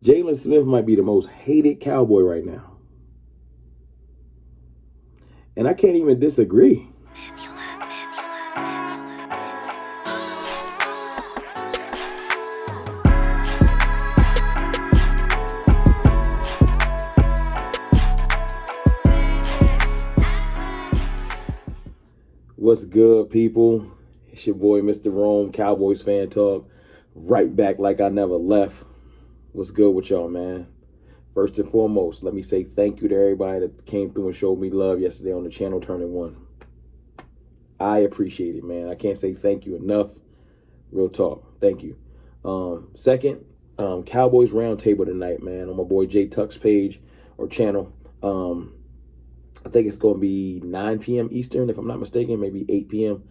Jaylon Smith might be the most hated Cowboy right now. And I can't even disagree. What's good, people? It's your boy, Mr. Rome, Cowboys Fan Talk. Right back like I never left. What's good with y'all, man? First and foremost, let me say thank you to everybody that came through and showed me love yesterday on the channel turning 1. I appreciate it, man. I can't say thank you enough. Real talk. Thank you. Second, Cowboys Roundtable tonight, man, on my boy J Tuck's page or channel. I think it's going to be 9 p.m. Eastern, if I'm not mistaken, maybe 8 p.m.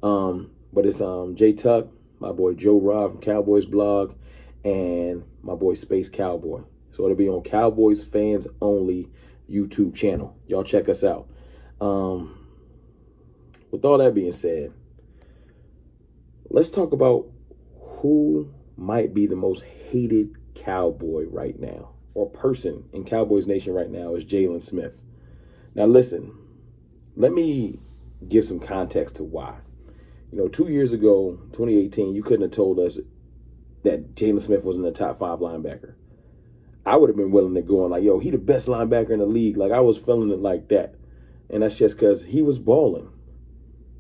But it's J Tuck, my boy Joe Rob from Cowboys Blog, and my boy Space Cowboy. So it'll be on Cowboys Fans Only YouTube channel. Y'all check us out. With all that being said, let's talk about who might be the most hated Cowboy right now, or person in Cowboys Nation right now is Jaylon Smith. Now, listen, let me give some context to why. 2 years ago, 2018, you couldn't have told us that Jaylon Smith was in the top 5 linebacker. I would have been willing to go on like, yo, he the best linebacker in the league. Like, I was feeling it like that. And that's just because he was balling.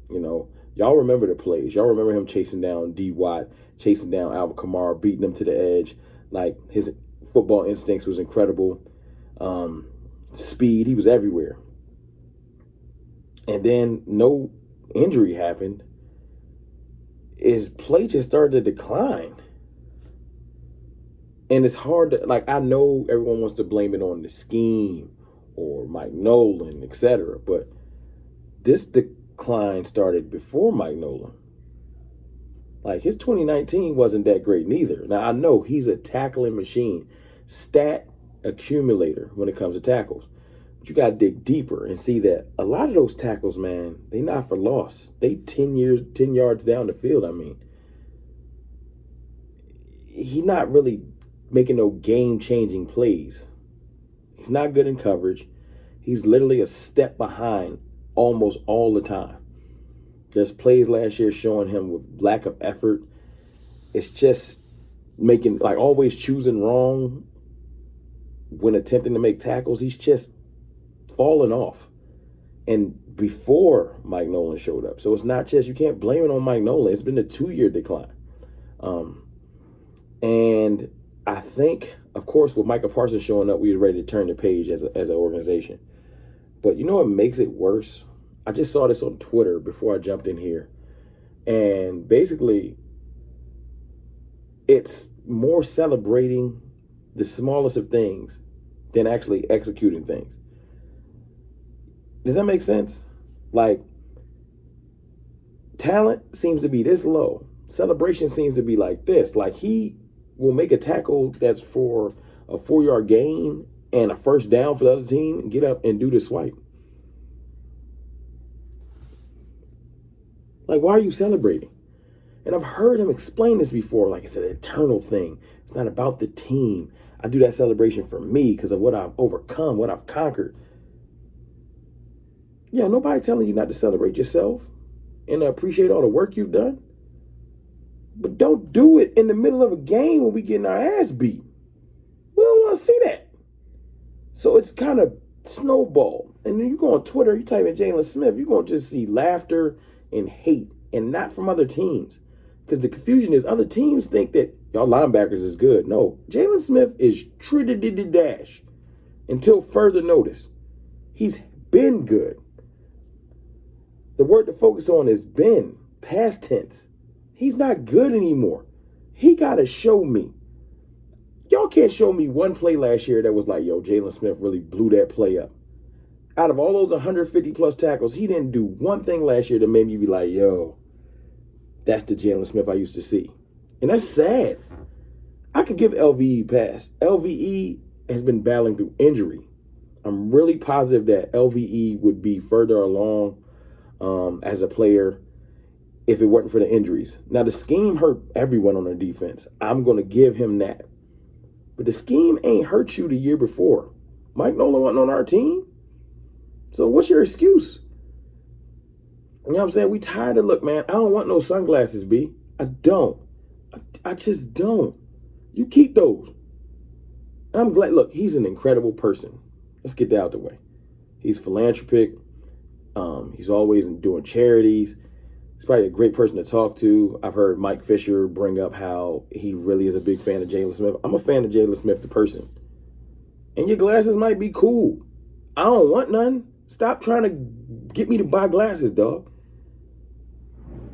Y'all remember the plays. Y'all remember him chasing down D. Watt, chasing down Alvin Kamara, beating him to the edge. Like, his football instincts was incredible. Speed, he was everywhere. And then no injury happened. His play just started to decline. And it's hard to, like, I know everyone wants to blame it on the scheme or Mike Nolan, etc. But this decline started before Mike Nolan. Like, his 2019 wasn't that great neither. Now, I know he's a tackling machine, stat accumulator when it comes to tackles. But you got to dig deeper and see that a lot of those tackles, man, they not for loss. They 10 yards down the field, I mean. He's not really making no game-changing plays. He's not good in coverage. He's literally a step behind almost all the time. There's plays last year showing him with lack of effort. It's just making, like, always choosing wrong when attempting to make tackles. He's just falling off. And before Mike Nolan showed up. So it's not just, you can't blame it on Mike Nolan. It's been a 2-year decline. And I think, of course, with Micah Parsons showing up, we were ready to turn the page as an organization. But you know what makes it worse? I just saw this on Twitter before I jumped in here. And basically, it's more celebrating the smallest of things than actually executing things. Does that make sense? Like, talent seems to be this low. Celebration seems to be like this. Like, he will make a tackle that's for a 4-yard gain and a first down for the other team and get up and do the swipe. Like, why are you celebrating? And I've heard him explain this before. Like, it's an eternal thing. It's not about the team. I do that celebration for me because of what I've overcome, what I've conquered. Yeah, nobody telling you not to celebrate yourself and appreciate all the work you've done. But don't do it in the middle of a game when we getting our ass beat. We don't want to see that. So it's kind of snowball. And then you go on Twitter, you type in Jaylon Smith, you're going to just see laughter and hate, and not from other teams. Because the confusion is other teams think that y'all linebackers is good. No, Jaylon Smith is dash until further notice. He's been good. The word to focus on is been, past tense. He's not good anymore. He got to show me. Y'all can't show me one play last year that was like, yo, Jaylon Smith really blew that play up. Out of all those 150-plus tackles, he didn't do one thing last year that made me be like, yo, that's the Jaylon Smith I used to see. And that's sad. I could give LVE a pass. LVE has been battling through injury. I'm really positive that LVE would be further along as a player if it weren't for the injuries. Now, the scheme hurt everyone on the defense. I'm going to give him that. But the scheme ain't hurt you the year before. Mike Nolan wasn't on our team. So what's your excuse? You know what I'm saying? We tired of, look, man, I don't want no sunglasses, B. I don't. I just don't. You keep those. And I'm glad, look, he's an incredible person. Let's get that out the way. He's philanthropic. He's always doing charities. He's probably a great person to talk to. I've heard Mike Fisher bring up how he really is a big fan of Jaylon Smith. I'm a fan of Jaylon Smith, the person. And your glasses might be cool. I don't want none. Stop trying to get me to buy glasses, dog.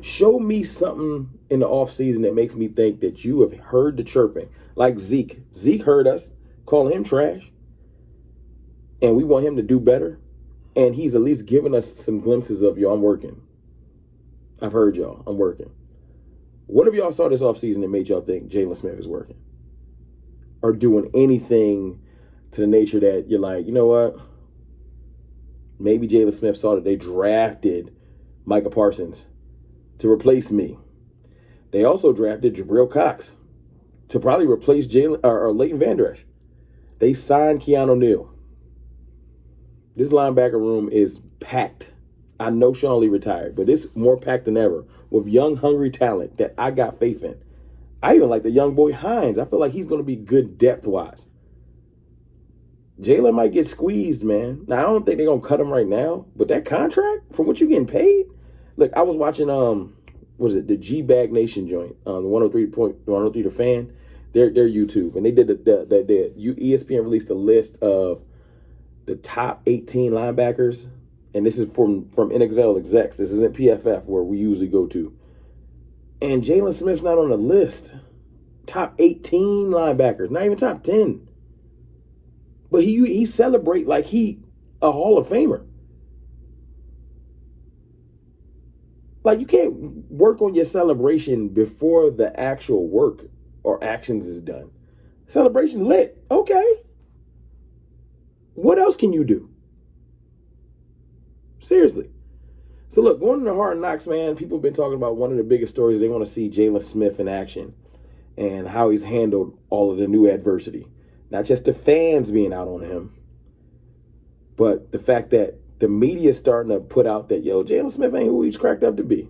Show me something in the offseason that makes me think that you have heard the chirping. Like Zeke. Zeke heard us calling him trash. And we want him to do better. And he's at least given us some glimpses of, yo, I'm working. I've heard y'all. I'm working. What if y'all saw this offseason that made y'all think Jaylon Smith is working? Or doing anything to the nature that you're like, you know what? Maybe Jaylon Smith saw that they drafted Micah Parsons to replace me. They also drafted Jabril Cox to probably replace Leighton Vander Esch. They signed Keanu Neal. This linebacker room is packed. I know Sean Lee retired, but it's more packed than ever with young, hungry talent that I got faith in. I even like the young boy Hines. I feel like he's going to be good depth-wise. Jaylon might get squeezed, man. Now, I don't think they're going to cut him right now, but that contract, from what you're getting paid? Look, I was watching, the G-Bag Nation joint, the 103 The Fan, their YouTube, and they did ESPN released a list of the top 18 linebackers, and this is from NFL execs. This isn't PFF where we usually go to. And Jaylon Smith's not on the list. Top 18 linebackers, not even top 10. But he celebrate like he a Hall of Famer. Like, you can't work on your celebration before the actual work or actions is done. Celebration lit. Okay. What else can you do? Seriously. So look, going into Hard Knocks, man, people have been talking about one of the biggest stories. They want to see Jaylon Smith in action and how he's handled all of the new adversity. Not just the fans being out on him, but the fact that the media is starting to put out that, yo, Jaylon Smith ain't who he's cracked up to be. You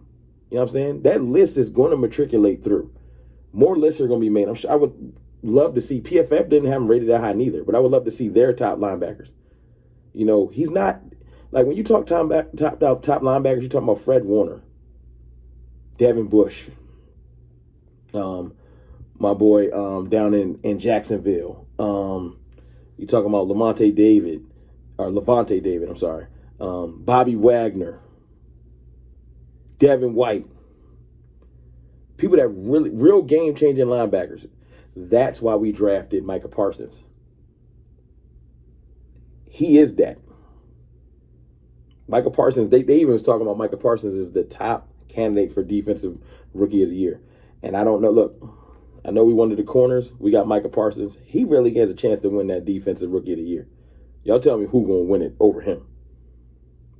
know what I'm saying? That list is going to matriculate through. More lists are going to be made. I'm sure I would love to see, PFF didn't have him rated that high neither, but I would love to see their top linebackers. You know, he's not, like when you talk top linebackers, you're talking about Fred Warner, Devin Bush, my boy down in Jacksonville. You talking about Levante David, I'm sorry. Bobby Wagner, Devin White. People that really, real game-changing linebackers. That's why we drafted Micah Parsons. He is that. Micah Parsons, they even was talking about Micah Parsons as the top candidate for Defensive Rookie of the Year. And I don't know, look, I know we wanted the corners. We got Micah Parsons. He really has a chance to win that Defensive Rookie of the Year. Y'all tell me who's going to win it over him.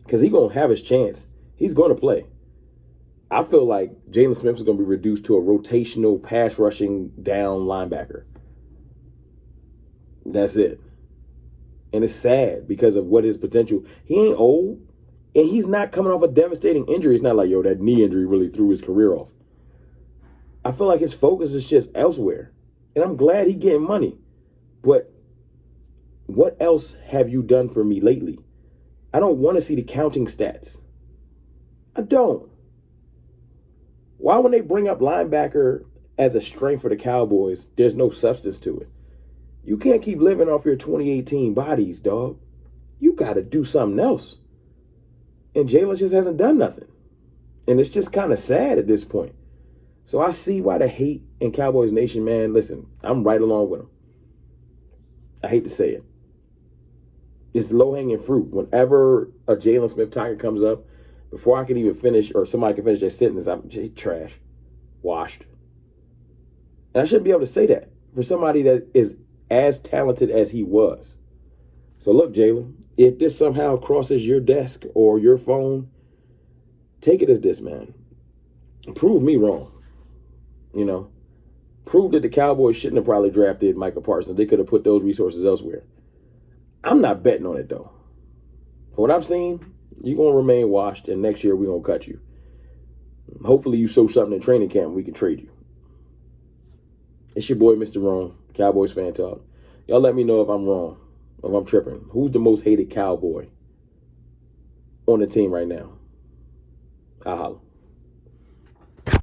Because he's going to have his chance. He's going to play. I feel like Jaylon Smith is going to be reduced to a rotational pass rushing down linebacker. That's it. And it's sad because of what his potential. He ain't old, and he's not coming off a devastating injury. It's not like, yo, that knee injury really threw his career off. I feel like his focus is just elsewhere. And I'm glad he's getting money. But what else have you done for me lately? I don't want to see the counting stats. I don't. Why, when they bring up linebacker as a strength for the Cowboys, there's no substance to it? You can't keep living off your 2018 bodies, dog. You got to do something else. And Jaylon just hasn't done nothing. And it's just kind of sad at this point. So I see why the hate in Cowboys Nation, man. Listen, I'm right along with them. I hate to say it. It's low-hanging fruit. Whenever a Jaylon Smith tiger comes up, before I can even finish, or somebody can finish their sentence, I'm trash, washed. And I shouldn't be able to say that for somebody that is as talented as he was. So look, Jaylon, if this somehow crosses your desk or your phone, take it as this, man. Prove me wrong. You know, Prove that the Cowboys shouldn't have probably drafted Micah Parsons. They could have put those resources elsewhere. I'm not betting on it, though. From what I've seen, you're going to remain washed, and next year we're going to cut you. Hopefully you show something in training camp and we can trade you. It's your boy, Mr. Wrong, Cowboys Fan Talk. Y'all let me know if I'm wrong, if I'm tripping. Who's the most hated Cowboy on the team right now? I'll holla.